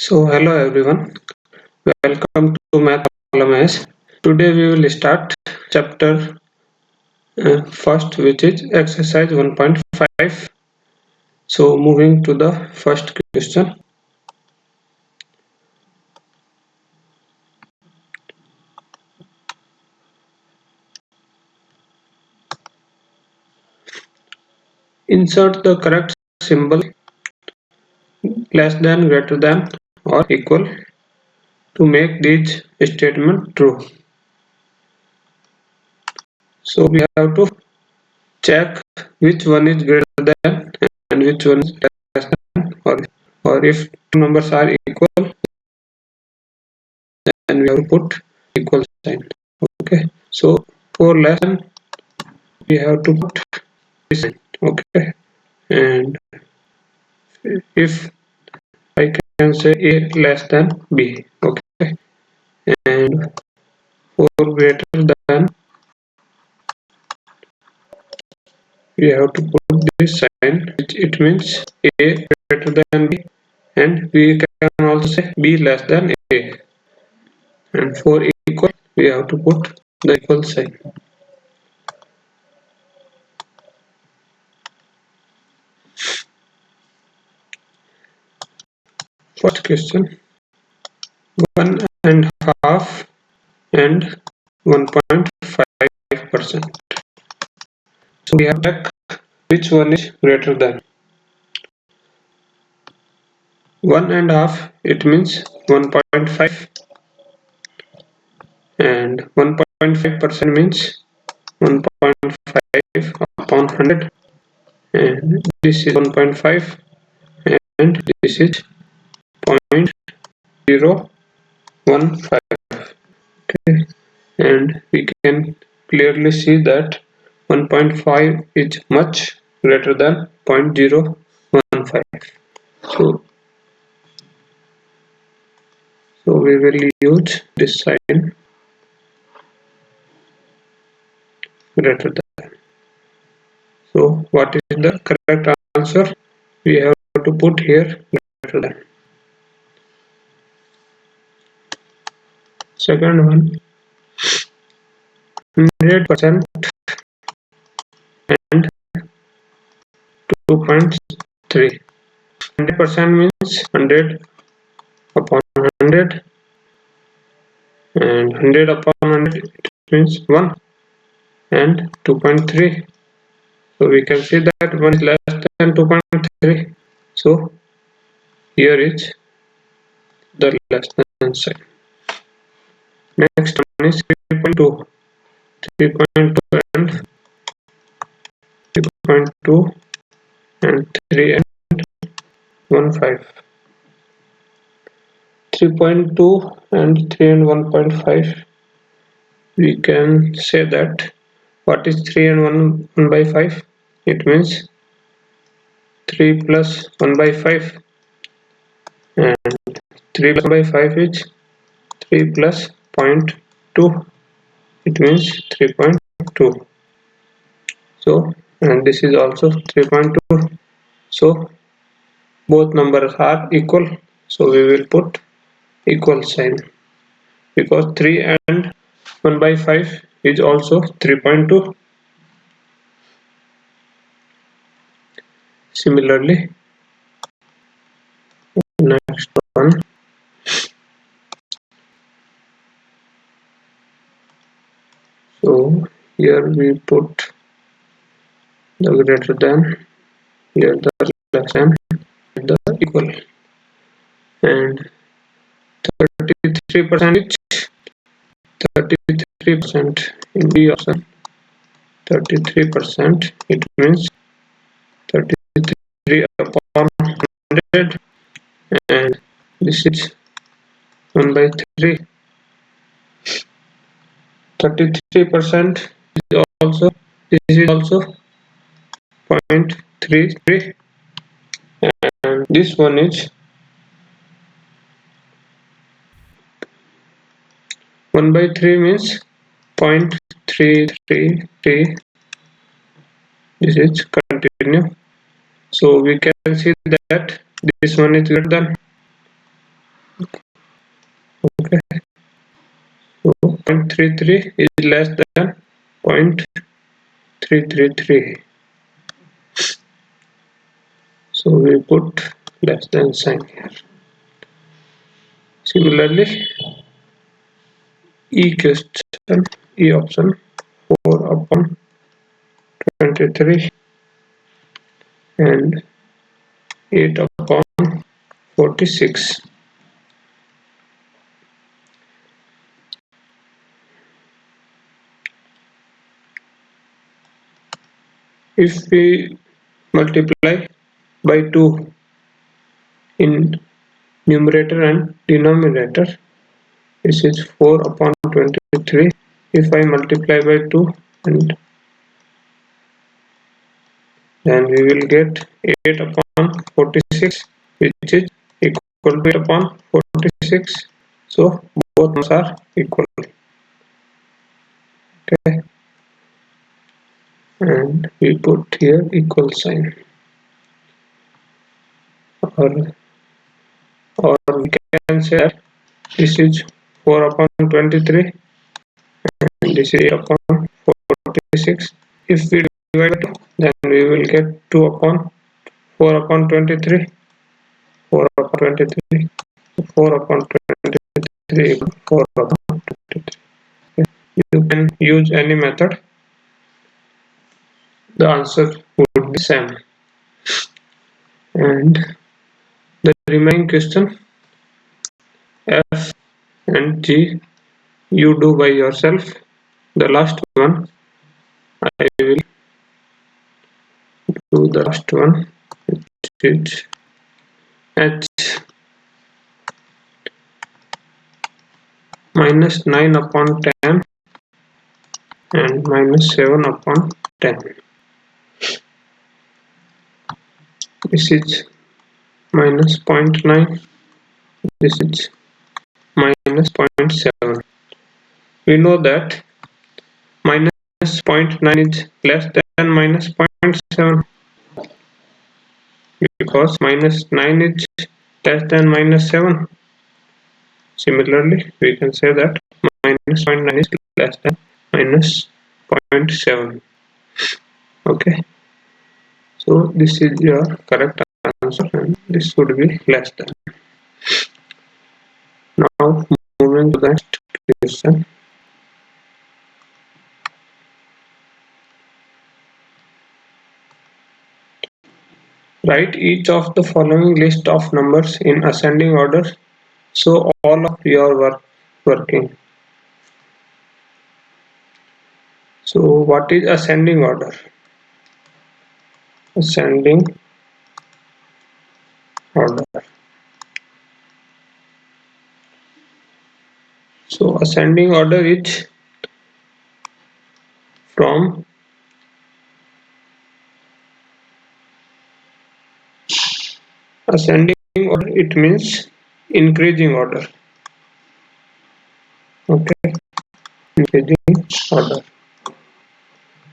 Hello everyone, welcome to Mathwala Mahesh. Today we will start chapter first, which is exercise 1.5. So, moving to the first question. Insert the correct symbol less than, greater than, or equal to make this statement true. So, we have to check which one is greater than and which one is less than, or if two numbers are equal, then we have to put equal sign. Okay, so for less than we have to put this sign. Okay, and if I can say a less than b. Okay, and for greater than we have to put this sign, which it means a greater than b, and we can also say b less than a. And for equal we have to put the equal sign. First question, 1.5 and 1.5%. So we have to check which one is greater than. 1.5, it means 1.5, and 1.5% means 1.5 upon 100, and this is 1.5, and this is 0.015. Okay, and we can clearly see that 1.5 is much greater than 0.015. So we will use this sign greater than. So what is the correct answer? We have to put here greater than. Second one, 100% and 2.3. 100% means 100 upon 100, and 100 upon 100 it means 1, and 2.3. So we can see that 1 is less than 2.3. So here is the less than sign. Next one is 3.2. 3.2 and 3.2 and 3 and 1.5. 3.2 and 3 and 1.5. We can say that what is 3 and 1 by 5? It means 3 plus 1 by 5, and 3 plus 1 by 5 is 3 plus 0.2. It means 3.2. So, and this is also 3.2. So both numbers are equal. So we will put equal sign, because 3 and 1 by 5 is also 3.2. Similarly, next one, so here we put the greater than, here the less than, and the equal, and 33% 33% in the option. 33%, it means 33 upon 100, and this is 1 by 3. 33% is also, this is also 0.33, and this one is 1 by 3 means 0.333. This is continue. So we can see that this one is greater than, Okay, so 0.33 is less than 0.333. So we put less than sign here. Similarly, E question, E option 4 upon 23 and 8 upon 46. If we multiply by 2 in numerator and denominator, this is 4 upon 23. If I multiply by 2, and then we will get 8 upon 46, which is equal to 8 upon 46. So both numbers are equal. Okay, and we put here equal sign, or we can say that this is 4 upon 23 and this is 8 upon 46. If we divide it, then we will get 2 upon 4 upon 23, 4 upon 23, 4 upon 23, 4 upon 23. Okay. You can use any method, the answer would be same. And the remaining question, F and G, you do by yourself. The last one, I will do the last one, which is H minus 9 upon 10 and minus 7 upon 10. This is minus 0.9, this is minus 0.7. We know that minus 0.9 is less than minus 0.7 because minus 9 is less than minus 7. Similarly, we can say that minus 0.9 is less than minus 0.7. Okay, so this is your correct answer and this would be less than. Now moving to the next question. Write each of the following list of numbers in ascending order so all of your working. So what is ascending order? Ascending order. So ascending order is from ascending order, it means increasing order. Okay, increasing order.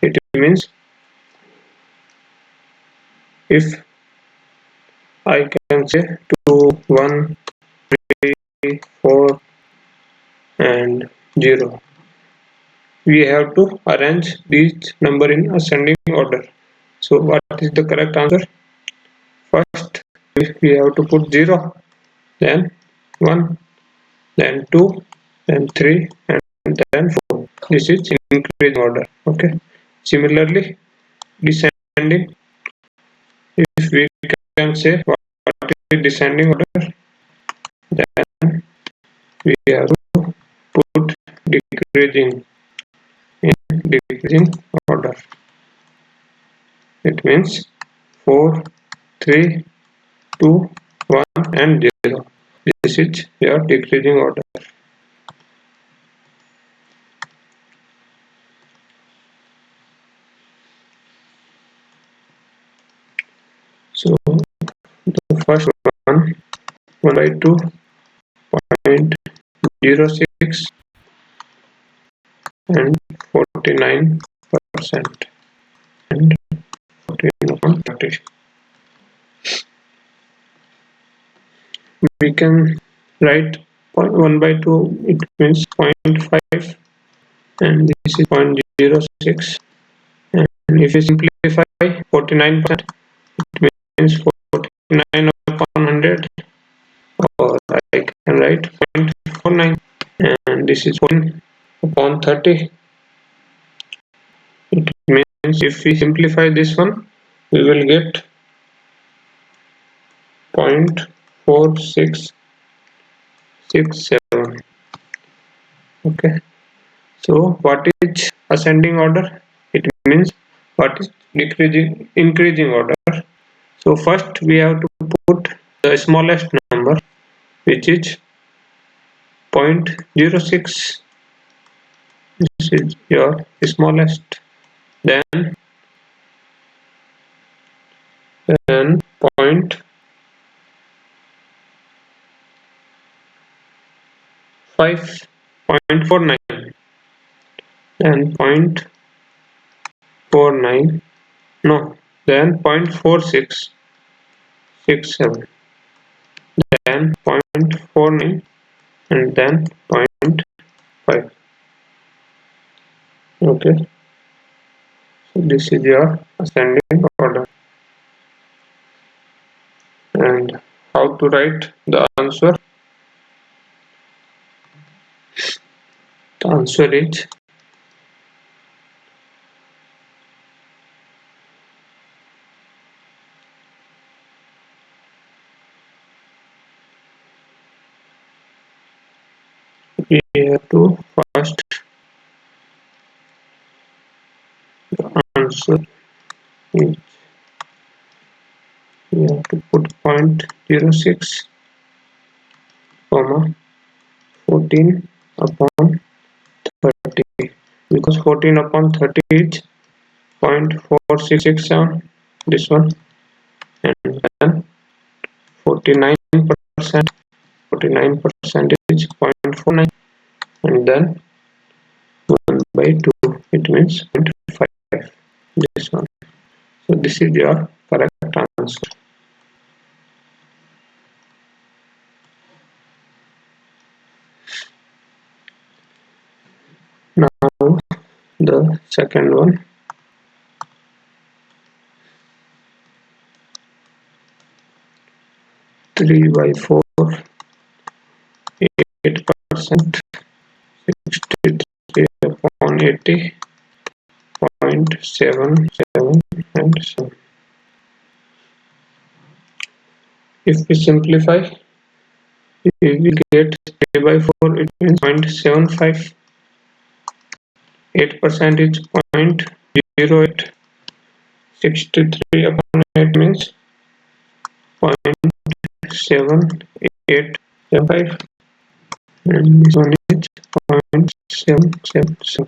It means if I can say 2, 1, 3, 4 and 0. We have to arrange these number in ascending order. So what is the correct answer? First, we have to put 0, then 1, then 2, then 3, and then 4. This is increasing order. Okay. Similarly, descending, if we can say what is descending order, then we have to put decreasing in decreasing order. It means 4, 3, 2, 1 and 0. This is your decreasing order. So the first one, 1 by 2.06 and 49% and 14.30. We can write 1 by 2, it means 0.5, and this is 0.06. And if you simplify 49%, it means 49 upon 100, or I can write 0.49, and this is 14 upon 30. It means if we simplify this one, we will get 0.4667. Okay, so what is ascending order? It means what is increasing order. So first we have to put the smallest number, which is 0.06. This is your smallest. Then 0.5.49, then 0.49, no, then 0.4667, then 0.49, and then 0.5. Okay, so this is your ascending order. And how to write the answer? The answer is we have to first the answer is we have to put 0.06, comma 14 upon 30, because 14 upon 30 is 0.4667, this one, and then 49%, 49% is 0.49, and then 1 by 2, it means 0.5, this one. So this is your correct answer. Now the second one, 3 by 4, 8%, 63 upon 80, 0.77, and so on. If we simplify, we will get 3 by 4, it means 0.75, 8% is 0.08, 63 upon 8 means 0.7875, and this one is 0.777.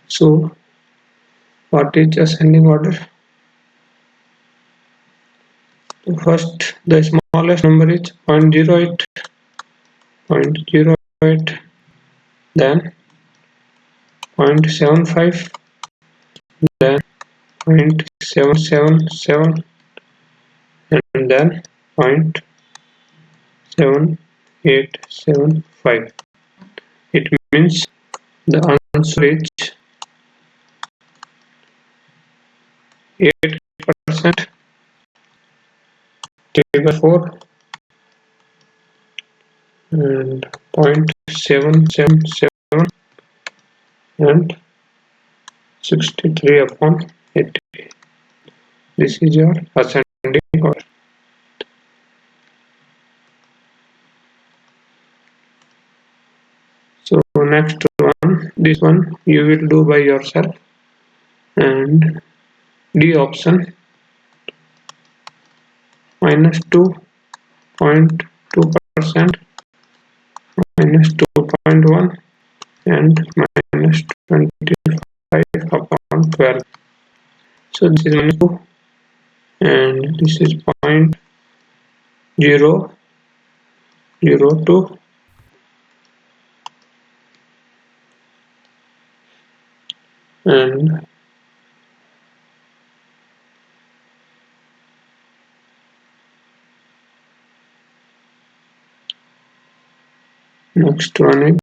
So what is ascending order? First, the smallest number is 0.08, 0.08, then 0.75, then 0.777, and then 0.7875. It means the answer is 8%, 3 by 4, and 0.777, and 63 upon 80. This is your ascending order. So next one, this one you will do by yourself. And D option, minus 2.2%, minus 2.1, and minus 25 upon 12. So this is minus 2, and this is 0.002, and Next one is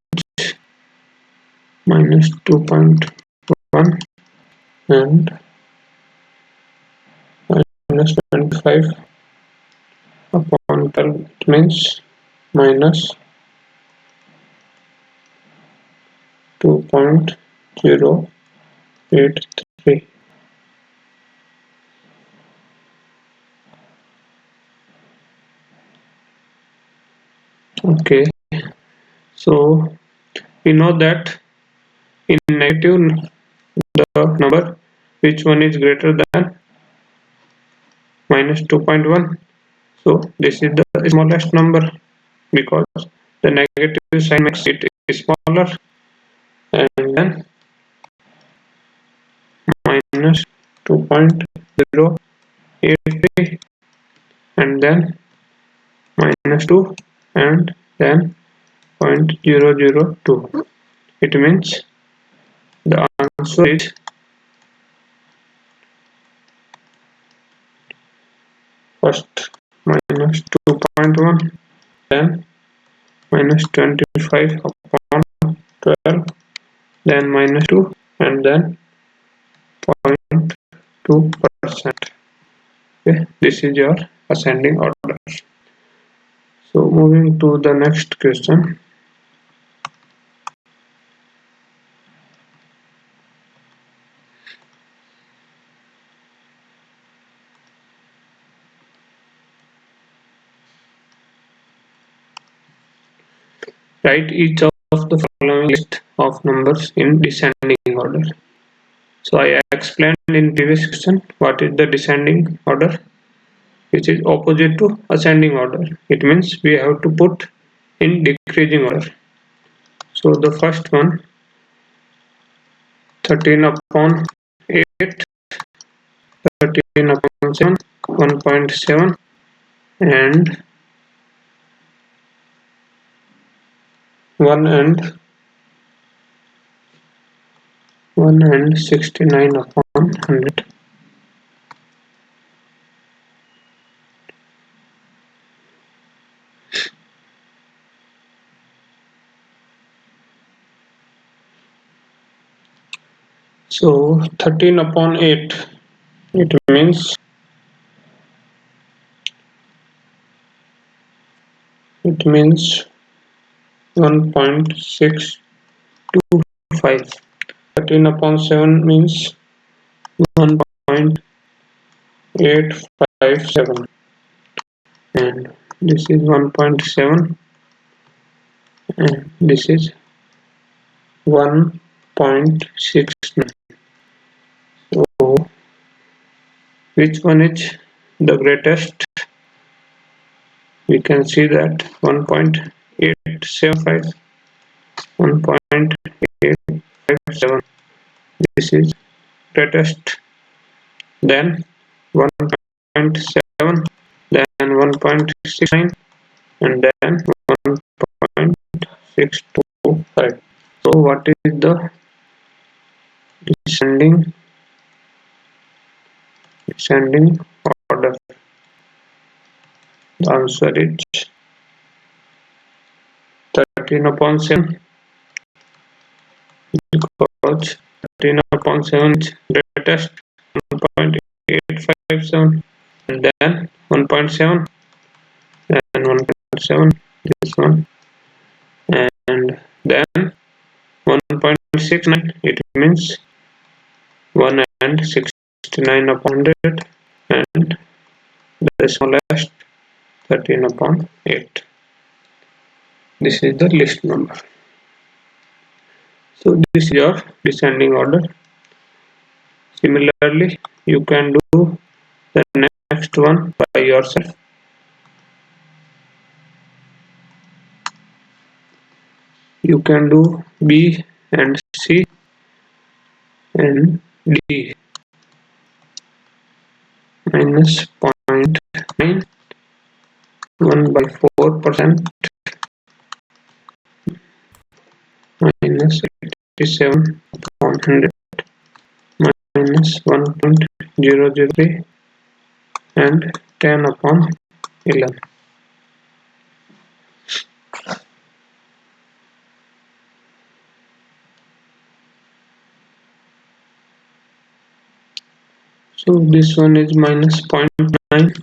minus 2.1 and minus 25 upon 12, it means minus 2.083. Okay, so we know that in negative the number which one is greater than minus 2.1. So this is the smallest number because the negative sign makes it smaller, and then minus 2.083 and then minus 2 and then 0.002. It means the answer is first minus 2.1, then minus 25 upon 12, then minus 2 and then 0.2%. Okay, this is your ascending order. So moving to the next question. Write each of the following list of numbers in descending order. So I explained in previous question what is the descending order, which is opposite to ascending order. It means we have to put in decreasing order. So the first one, 13 upon 8, 13 upon 7, 1.7 and 1 and 69 upon 100. So 13 upon 8, it means 1.625. 13 upon 7 means 1.857 and this is 1.7 and this is 1.69. So which one is the greatest? We can see that 1.875, 1.857. This is greatest. Then 1.7, then 1.69 and then 1.625. So what is the descending order? The answer is 13 upon 7 because 13 upon 7 is greatest, 1.857 and then 1.7 and 1.7 this one and then 1.69, it means 1 and 69 upon 100 and the smallest 13 upon 8. This is the list number. So this is your descending order. Similarly, you can do the next one by yourself. You can do B and C and D minus 0.9, 1 by 4%, minus 87 upon 100, minus 1.003 and 10 upon 11. So this one is minus 0.9.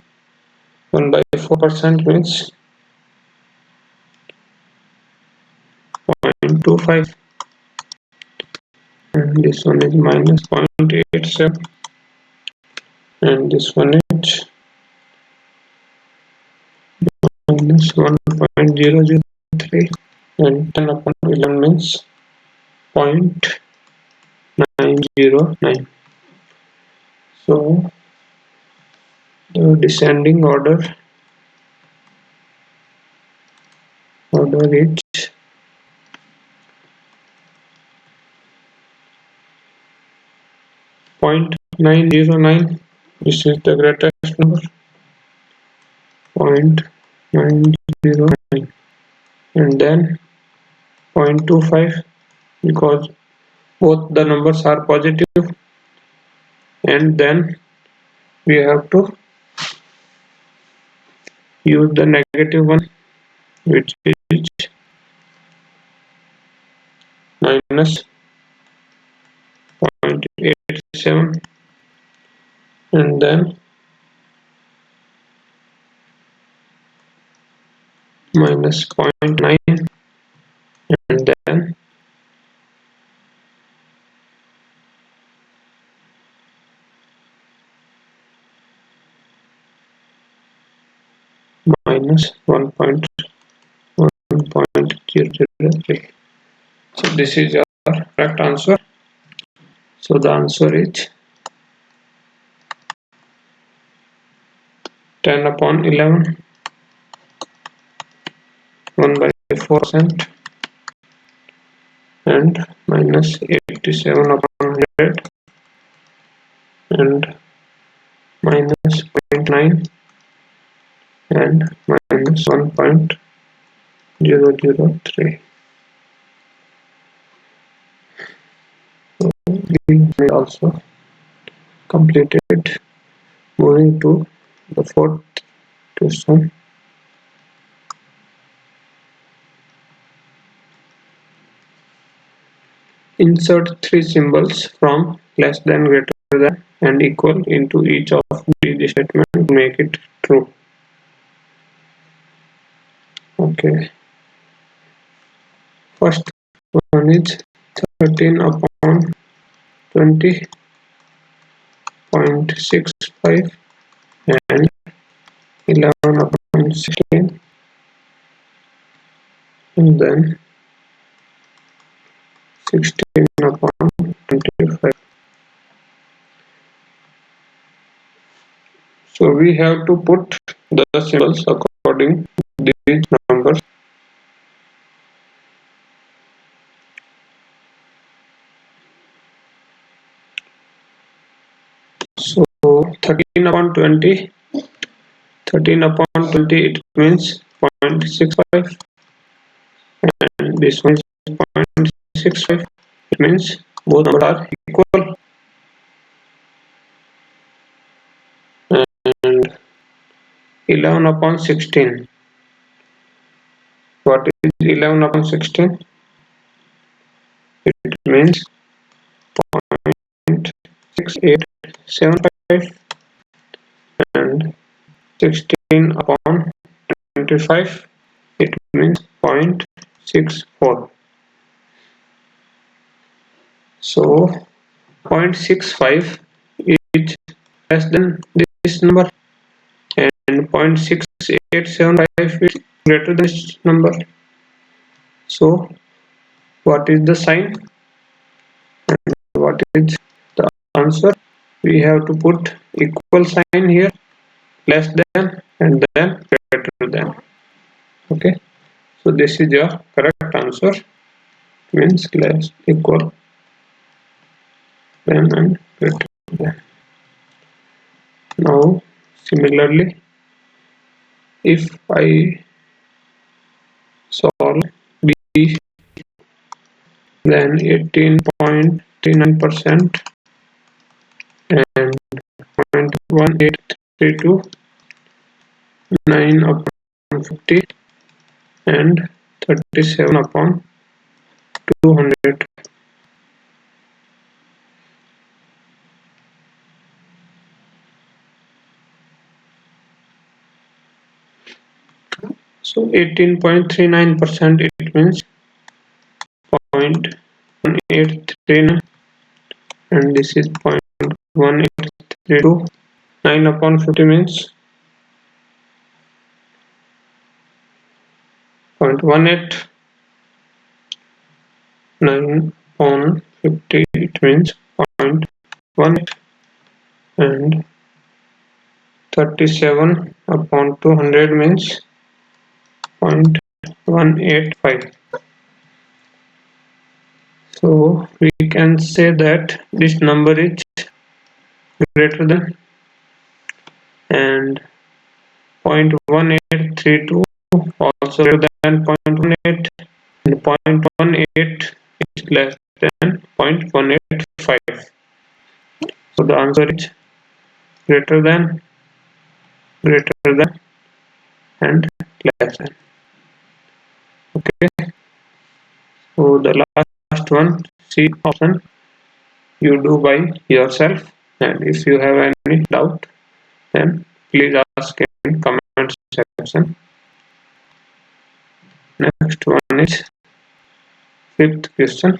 1 by 4% means 0.25, and this one is minus 0.87, and this one is minus 1.003, and 10 upon 11 means 0.909. So the descending order is 0.909. This is the greatest number, 0.909, and then 0.25, because both the numbers are positive, and then we have to use the negative one, which is minus 0.87, and then minus 0.9, and then minus 1.003. So this is our correct answer. So the answer is 10 upon 11, 1 by 4%, and minus 87 upon 100, and minus 0.9, and minus 1.003. So we also completed. Moving to the fourth question. Insert three symbols from less than, greater than, and equal into each of these statements to make it true. Okay. First one is 13 upon 20.65 and 11 upon 16, and then 16 upon 25. So we have to put the symbols according to these numbers. So 13 upon 20, 13 upon 20, it means 0.65, and this one is 0.65. It means both numbers are equal. And 11 upon 16. What is 11 upon 16? It means 0.6875, and 16 upon 25. It means 0.64. So 0.65 is less than this number, and 0.6875 is greater than this number. So what is the sign, and what is the answer? We have to put equal sign here, less than, and then greater than. Okay, so this is your correct answer, means less, equal, than, and greater than. Now similarly, if I solve B, then 18.39% and 0.1832, 9 upon 50, and 37 upon 200. So 18.39%, it means 0.1839, and this is 0.1832. 9 upon 50 means 0.18. 9 upon 50, it means 0.18, and 37 upon 200 means 0.185. So we can say that this number is greater than, and 0.1832 also greater than 0.18, and 0.18 is less than 0.185. So the answer is greater than, greater than, and less than. Okay. So the last one, C option, you do by yourself, and if you have any doubt, then please ask in comment section. Next one is fifth question.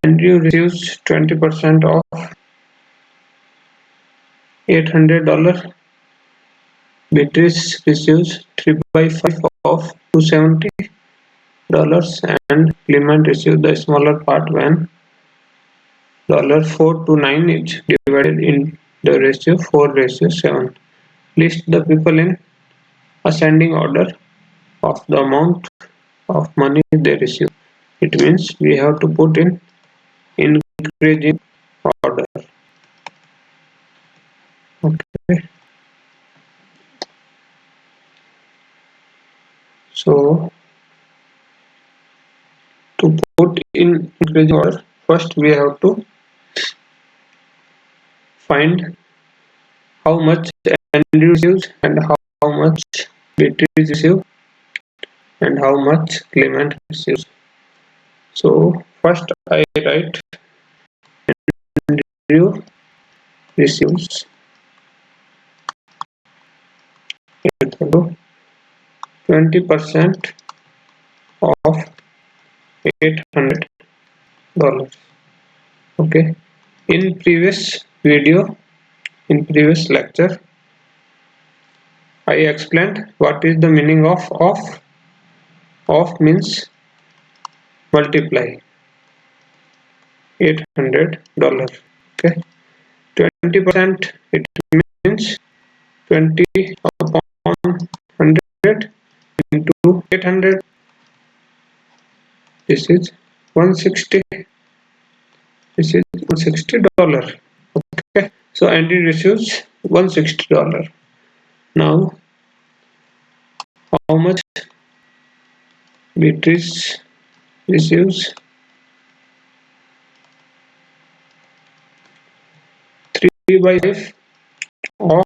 Andrew receives 20% of $800. Beatrice receives 3 by 5 of $270, and Clement receives the smaller part when $4 to 9 is divided in the ratio 4:7. List the people in ascending order of the amount of money they receive. It means we have to put in increasing order. Okay. So to put in increasing order, first we have to find how much Andrew receives, and how much Beatrice receives, and how much Clement receives. So first I write Andrew receives equal to 20% of $800. Okay. In previous video, in previous lecture, I explained what is the meaning of off. Off means multiply $800. Okay. 20%, it means 20 upon 100 into 800. This is 160. This is $160. Okay. So Andy receives $160. Now how much Beatrice receives? 3 by 5 of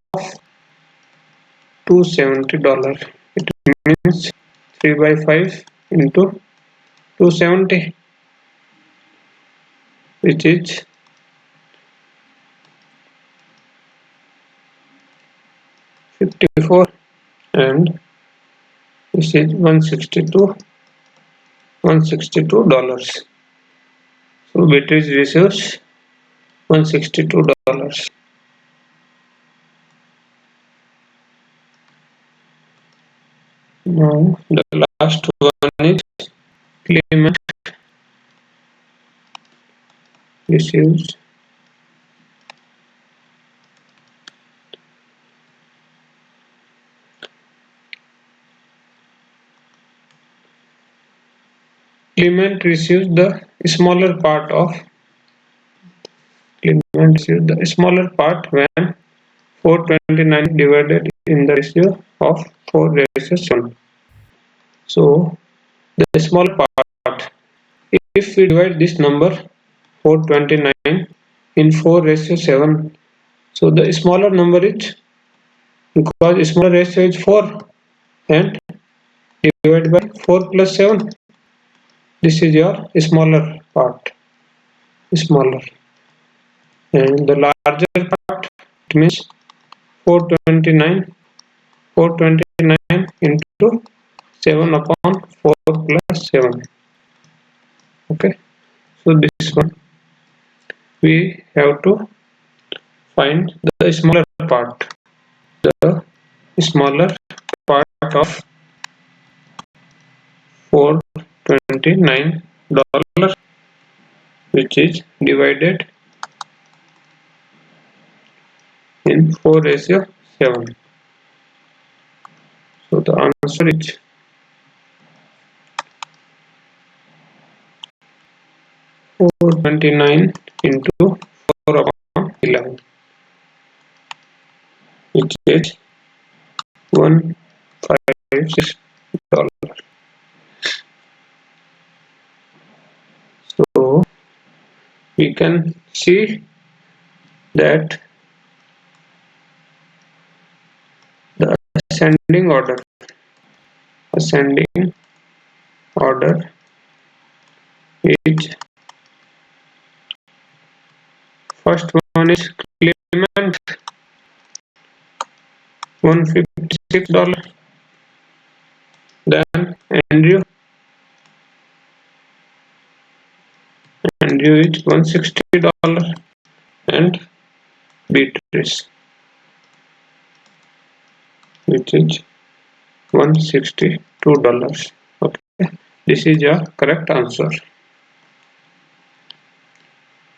$270. It means 3 by 5 into 270, which is 54, and this is $162. So Beatrice receives $162. Now the last one is Clement receives the smaller part of when 429 divided in the ratio of 4:7. So the smaller part, if we divide this number 429 in 4:7, so the smaller number is, because smaller ratio is 4, and divided by 4 plus 7, this is your smaller part, smaller, and the larger part, it means 429 429 into 7 upon 4 plus 7. Okay, so this one we have to find the smaller part. The smaller part of $429, which is divided in 4:7. So the answer is 429 into 4 upon 11, which is $156. So we can see that the ascending order is, first one is Clement, $156, then Andrew is $160, and Beatrice, which is $162. Okay, this is a correct answer.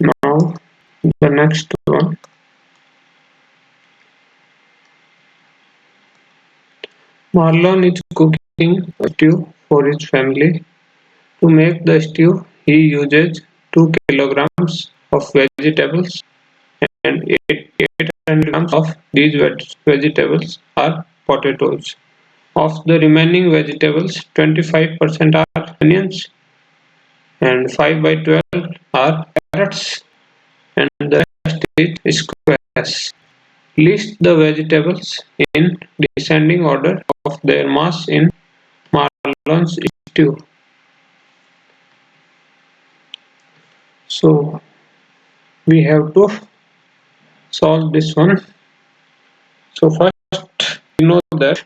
Now the next one. Marlon is cooking a stew for his family. To make the stew, he uses 2 kilograms of vegetables, and 800 grams of these vegetables are potatoes. Of the remaining vegetables, 25% are onions and 5 by 12 are carrots, and the rest is squash. List the vegetables in descending order of their mass in Marlon's stew. So we have to solve this one. So first we know that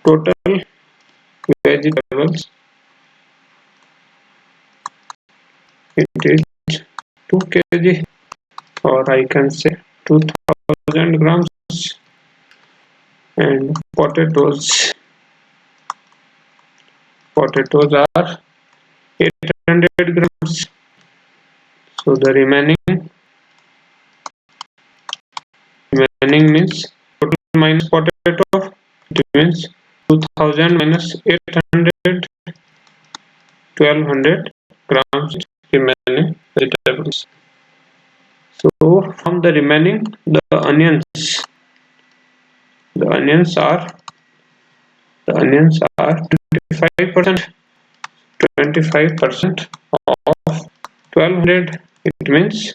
total vegetables, it is 2 kg, or I can say 2000 grams, and potatoes are 800 grams. So the remaining means total minus potato, it means 2000 minus 800, 1200 grams remaining vegetables. So from the remaining, the onions are 25%. 25% of 1200, it means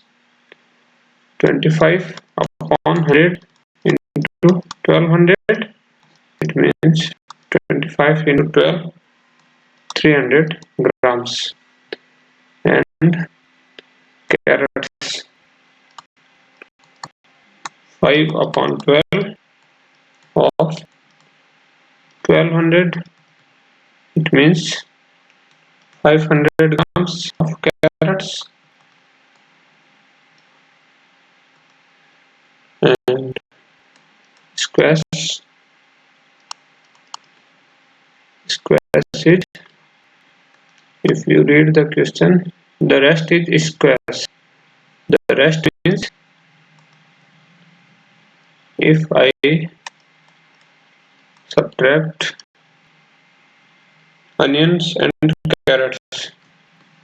25 upon 100 into 1200, it means 25 into 12, 300 grams. And carrots, 5 upon 12 of 1200, it means 500 grams of carrots. And squash it, if you read the question, the rest is squash. The rest means, if I subtract onions and carrots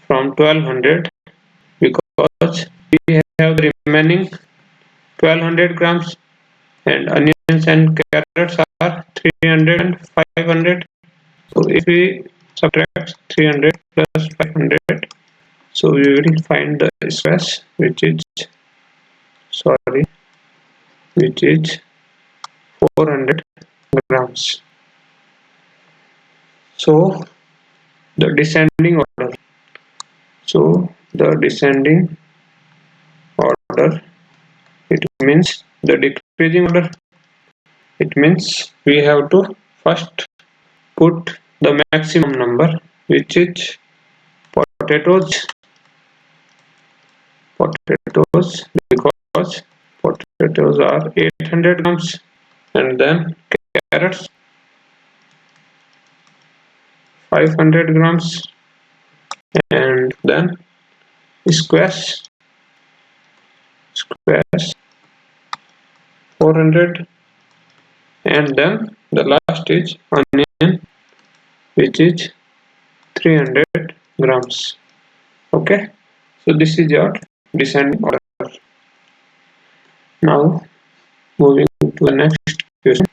from 1200, because we have the remaining 1200 grams, and onions and carrots are 300 and 500. So if we subtract 300 plus 500, so we will find the squash, which is 400 grams. So the descending order. So the descending order, it means the decreasing order. It means we have to first put the maximum number, which is potatoes, because potatoes are 800 grams, and then carrots 500 grams, and then squash 400, and then the last is onion, which is 300 grams. Okay, so this is your descending order. Now moving to the next question.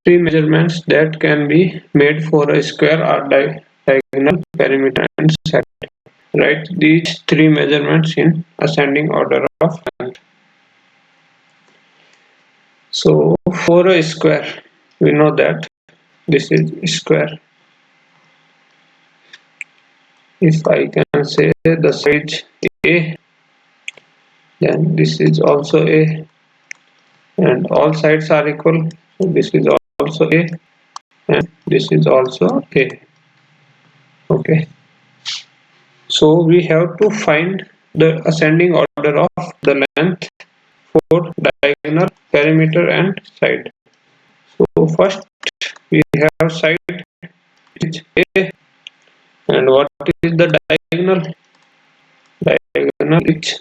Three measurements that can be made for a square are diagonal, perimeter, and side. Write these three measurements in ascending order of length. So for a square, we know that this is square. If I can say the side A, then this is also A, and all sides are equal. So this is also A, and this is also A. Okay. So we have to find the ascending order of the length for diagonal, perimeter, and side. So first we have side, which is A, and what is the diagonal? Diagonal is,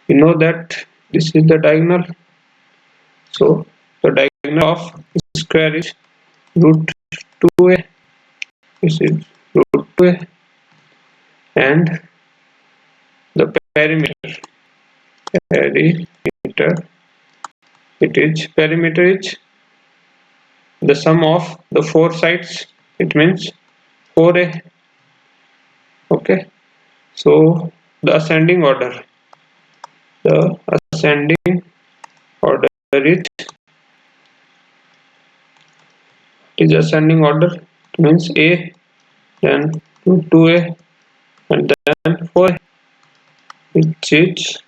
we know that this is the diagonal. So the diagonal of square is root 2a. This is root 2a, and the perimeter, perimeter is the sum of the four sides. It means 4a. Okay. So the ascending order, the ascending order is ascending order. It means a, then 2a, and then 4, which is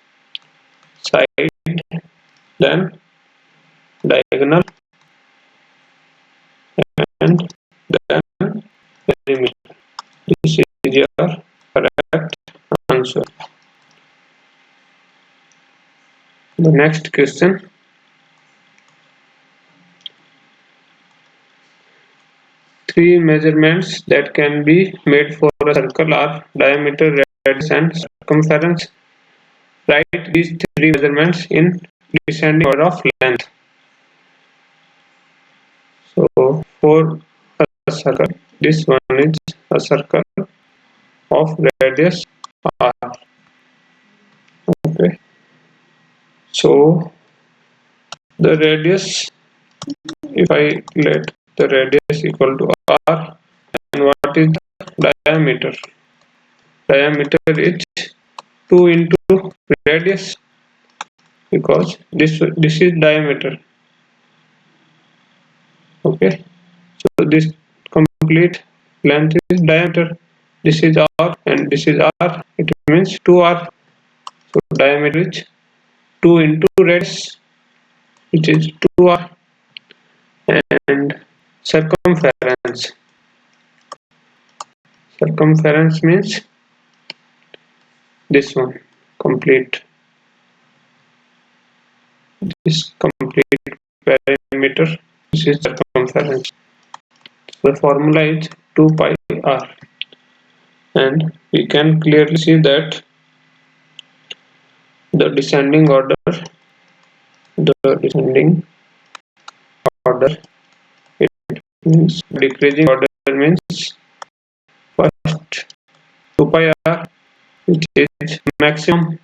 side, then diagonal, and then perimeter. This is your correct answer. The next question. Three measurements that can be made for a circle are diameter, radius, and circumference. Write these three measurements in descending order of length. So for a circle, this one is a circle of radius r. Okay. So the radius, if I let the radius equal to r, and what is the diameter? Diameter is 2 into radius, because this is diameter. Okay, so this complete length is diameter. This is r and this is r. It means 2r. So diameter is 2 into radius, which is 2r, and circumference. Circumference means this one, complete. This complete perimeter. This is circumference. The formula is 2 pi r, and we can clearly see that the descending order, it means decreasing order means first 2 pi r, which is maximum,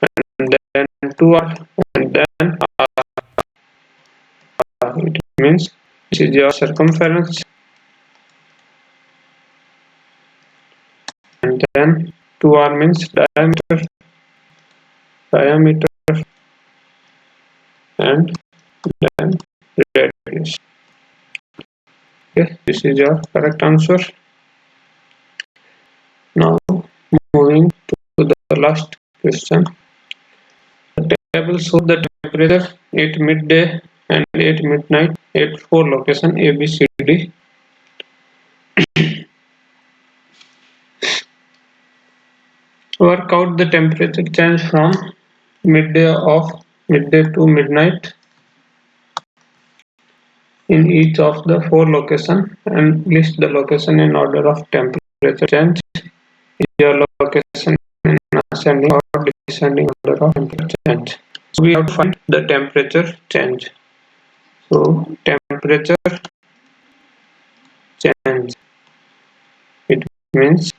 and then 2r, and then r. It means this is your circumference, and then 2r means diameter, and then radius. Okay, this is your correct answer. Now moving to the last question. The table shows the temperature at midday and at midnight at 4 locations A, B, C, D. Work out the temperature change from midday to midnight in each of the 4 locations and list the location in order of temperature change. Your location in ascending or descending order of temperature change. So we have to find the temperature change. So temperature change, it means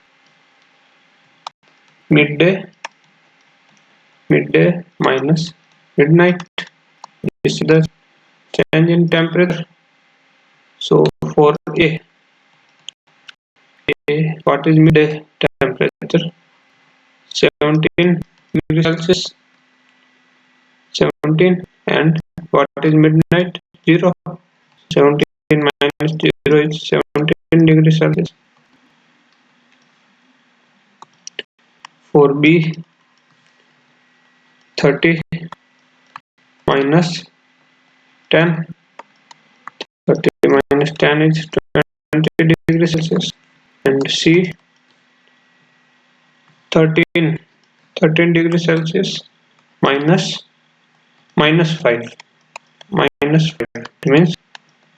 midday minus midnight. This is the change in temperature. So for what is midday temperature? 17 degrees Celsius. 17. And what is midnight? 0. 17 minus 0 is 17 degrees Celsius. For B, 30 minus 10. 30 minus 10 is 20 degrees Celsius. And C, 13 degrees Celsius minus 5. Minus 5. It means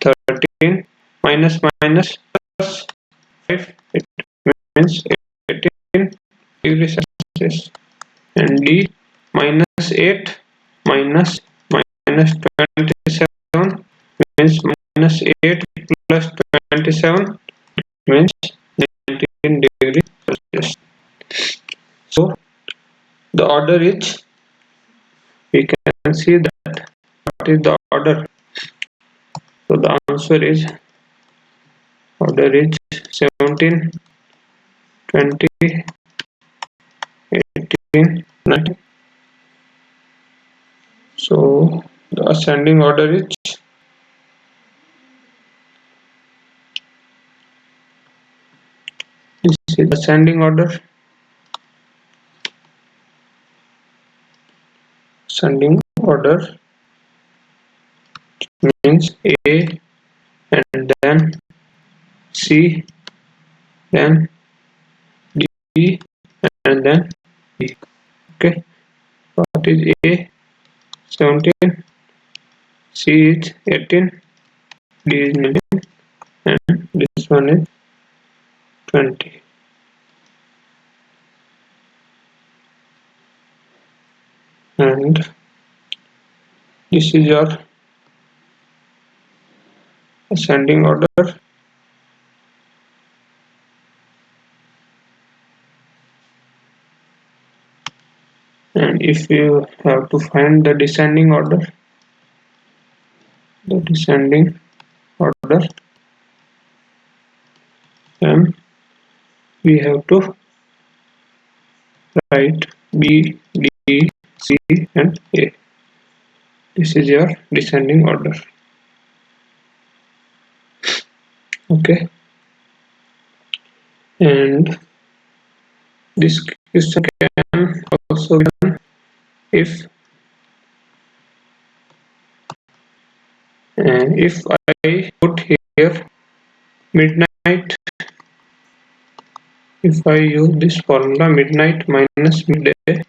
13 minus plus 5. It means 18 degrees Celsius. And D, minus 8 minus 27 means minus 8 plus 27 means 19 degrees Celsius. So the order is, we can see that what is the order. So the answer is, order is 17, 20, 18, 19. So the ascending order is, this is ascending order. Ascending order means A and then C, then D and then D. Okay, what is A? 17, C is 18, D is 19, and this one is 20. And this is your ascending order. And if you have to find the descending order, then we have to write B, D, C and A. This is your descending order. Okay, and this question can also be done if I put here midnight. If I use this formula, midnight minus midday,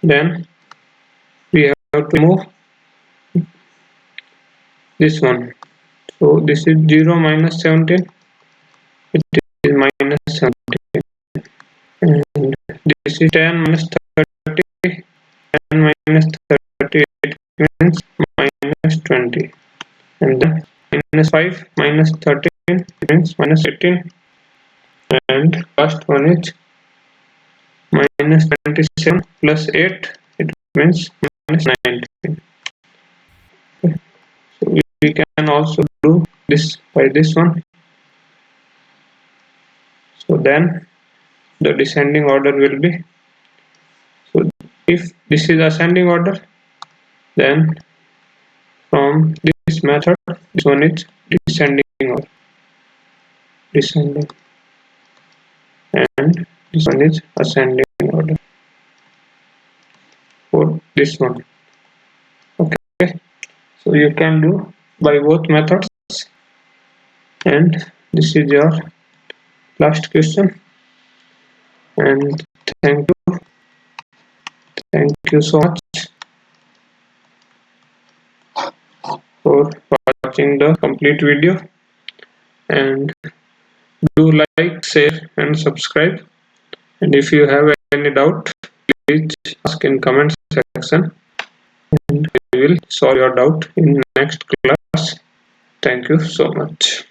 then we have to move this one. So this is 0 minus 17, it is minus 17, and this is 10 minus 30, 10 minus 30, it means minus 20, and then minus 5 minus 13, it means minus 18, and last one is minus 27 plus 8, it means minus 19. Okay. So we can also do this by this one. So then the descending order will be, so if this is ascending order, then from this method this one is descending order, and this one is ascending order. this one. Okay, so you can do by both methods. And this is your last question. And thank you so much for watching the complete video. And do like, share, and subscribe. And if you have any doubt, please ask in comment section, and we will solve your doubt in next class. Thank you so much.